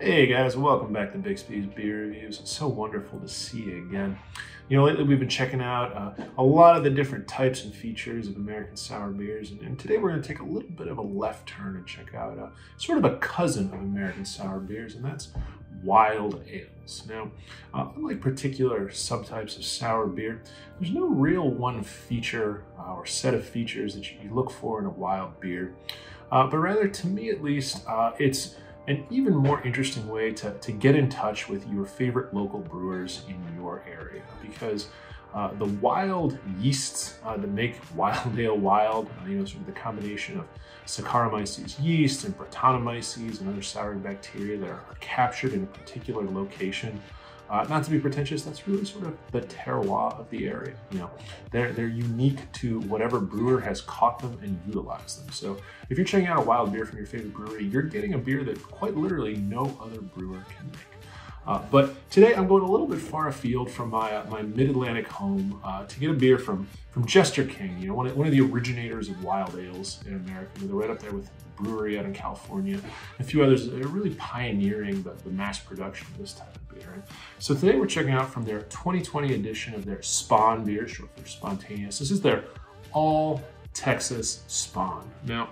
Hey guys, welcome back to Bixby's Beer Reviews. It's so wonderful to see you again. You know, lately we've been checking out a lot of the different types and features of American sour beers, and today we're going to take a little bit of a left turn and check out sort of a cousin of American sour beers, and that's wild ales. Now, unlike particular subtypes of sour beer, there's no real one feature or set of features that you look for in a wild beer, but rather, to me at least, it's an even more interesting way to get in touch with your favorite local brewers in your area, because the wild yeasts that make wild ale wild, sort of the combination of Saccharomyces yeast and Brettanomyces and other souring bacteria that are captured in a particular location. Not to be pretentious, that's really sort of the terroir of the area. They're unique to whatever brewer has caught them and utilized them. So if you're checking out a wild beer from your favorite brewery, you're getting a beer that quite literally no other brewer can make. But today I'm going a little bit far afield from my mid-Atlantic home to get a beer from Jester King, one of the originators of wild ales in America. They're right up there with the brewery out in California. A few others that are really pioneering the mass production of this type of beer. So today we're checking out from their 2020 edition of their SPON beer, short for spontaneous. This is their all Texas SPON. Now,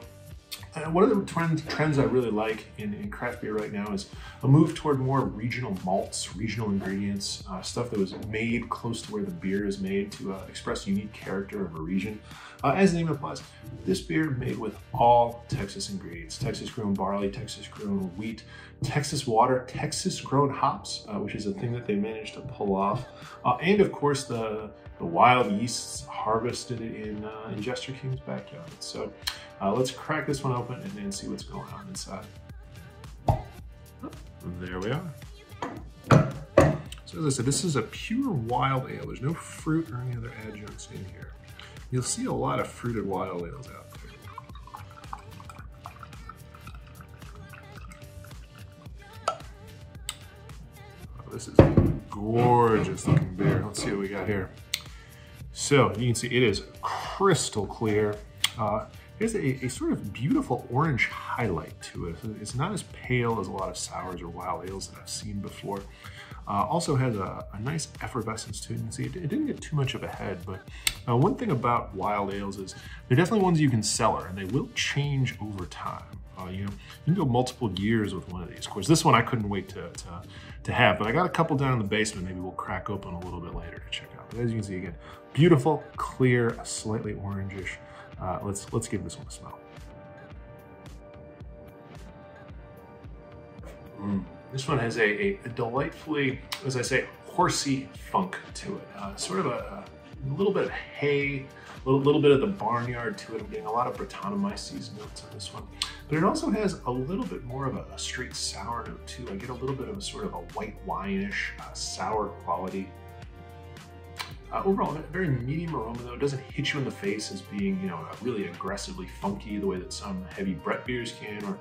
one of the trends I really like in craft beer right now is a move toward more regional malts, regional ingredients, stuff that was made close to where the beer is made to express unique character of a region. As the name implies, this beer made with all Texas ingredients: Texas-grown barley, Texas-grown wheat, Texas water, Texas-grown hops, which is a thing that they managed to pull off, and of course the wild yeasts harvested in Jester King's backyard. So let's crack this one open and then see what's going on inside. There we are. So as I said, this is a pure wild ale. There's no fruit or any other adjuncts in here. You'll see a lot of fruited wild ales out there. Oh, this is a gorgeous looking beer. Let's see what we got here. So you can see it is crystal clear. There's a sort of beautiful orange highlight to it. It's not as pale as a lot of sours or wild ales that I've seen before. Also has a nice effervescence to it. You can see it didn't get too much of a head, but one thing about wild ales is they're definitely ones you can cellar, and they will change over time. You can go multiple years with one of these. Of course, this one I couldn't wait to have, but I got a couple down in the basement. Maybe we'll crack open a little bit later to check out. But as you can see, again, beautiful, clear, slightly orangish. Let's give this one a smell. This one has a delightfully, as I say, horsey funk to it. Sort of a little bit of hay, a little bit of the barnyard to it. I'm getting a lot of Brettanomyces notes on this one. But it also has a little bit more of a straight sour note too. I get a little bit of a sort of a white wine-ish sour quality. Overall, a very medium aroma though. It doesn't hit you in the face as being, really aggressively funky the way that some heavy Brett beers can, or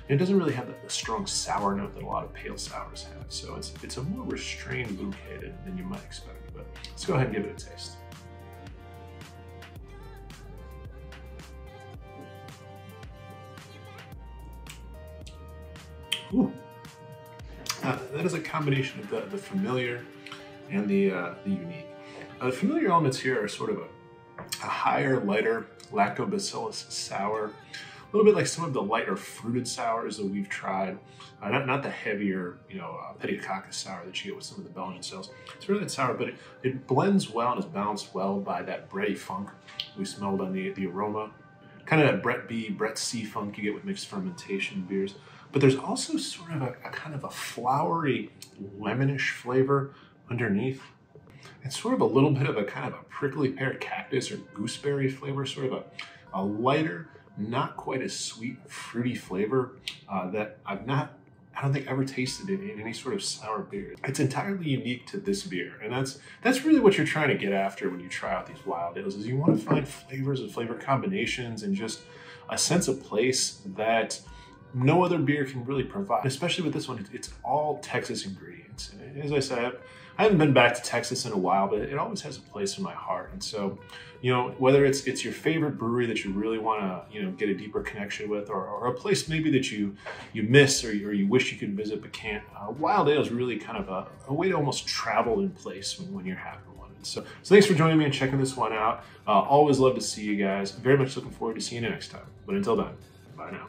it doesn't really have the strong sour note that a lot of pale sours have. So it's a more restrained bouquet than you might expect. But let's go ahead and give it a taste. Ooh. That is a combination of the familiar and the unique. The familiar elements here are sort of a higher, lighter lactobacillus sour, a little bit like some of the lighter fruited sours that we've tried. Not the heavier, pediococcus sour that you get with some of the Belgian styles. It's really that sour, but it blends well and is balanced well by that bready funk we smelled on the aroma. Kind of that Brett B, Brett C funk you get with mixed fermentation beers. But there's also sort of a kind of a flowery, lemonish flavor underneath. It's sort of a little bit of a kind of a prickly pear cactus or gooseberry flavor, sort of a lighter, not quite as sweet, fruity flavor that I don't think ever tasted in any sort of sour beer. It's entirely unique to this beer, and that's really what you're trying to get after when you try out these wild ales, is you want to find flavors and flavor combinations and just a sense of place that no other beer can really provide. Especially with this one, it's all Texas ingredients. experience. And as I said, I haven't been back to Texas in a while, but it always has a place in my heart. And so, you know, whether it's your favorite brewery that you really want to, you know, get a deeper connection with, or a place maybe that you miss or you wish you could visit but can't, Wild Ale is really kind of a way to almost travel in place when you're having one. So thanks for joining me and checking this one out. Always love to see you guys. Very much looking forward to seeing you next time. But until then, bye now.